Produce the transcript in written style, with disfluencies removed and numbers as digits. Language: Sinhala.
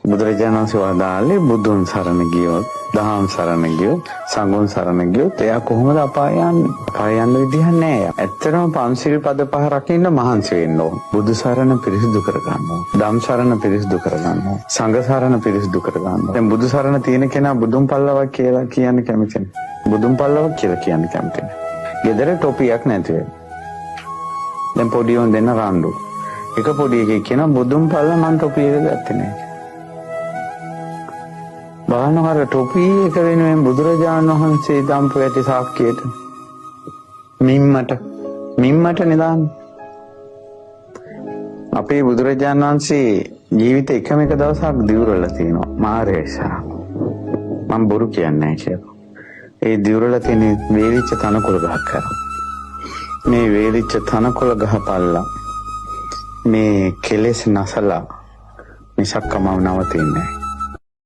බුදුරජාණන් වහන්සේ වදාළේ බුදුන් සරණ ගියොත්, දහම් සරණ ගියොත්, සංඝුන් සරණ ගියොත් එයා කොහොමද අපාය යන්නේ? අපාය යන්න විදිහක් නැහැ. ඇත්තටම පංචශීල පද පහ රකින්න මහන්සි වෙන්න ඕන. බුදු සරණ පිරිසිදු කරගන්න ඕන. ධම් සරණ පිරිසිදු කරගන්න ඕන. සංඝ සරණ පිරිසිදු කරගන්න ඕන. දැන් බුදු සරණ තියෙන කෙනා බුදුන් පල්ලවක් කියලා කියන්න කැමති නැහැ. බුදුන් පල්ලවක් කියලා කියන්න කැමති නැහැ. ගෙදර ටොපියක් නැති වෙයි. දැන් පොඩි උන් දෙන්න රණ්ඩු. එක පොඩි එකෙක් කියනවා බුදුන් පල්ල මං ටොපි එක ගත්තේ නැහැ. බාහනහර ටොපි එක වෙනුවෙන් බුදුරජාණන් වහන්සේ දම්පු ඇති සාක්කියට මිම්මට නිදාන්න. අපේ බුදුරජාණන් වහන්සේ ජීවිතේ එකම එක දවසක් දිවුරලා තිනවා මාරේෂා. මම බොරු කියන්නේ නැහැ කියලා. ඒ දිවුරලා තියෙන වේලිච්ච තනකොළ ගහක් කරා. මේ වේලිච්ච තනකොළ ගහ පල්ලා මේ කෙලෙස් නැසලා මිසක්කම නවතින්නේ නැහැ.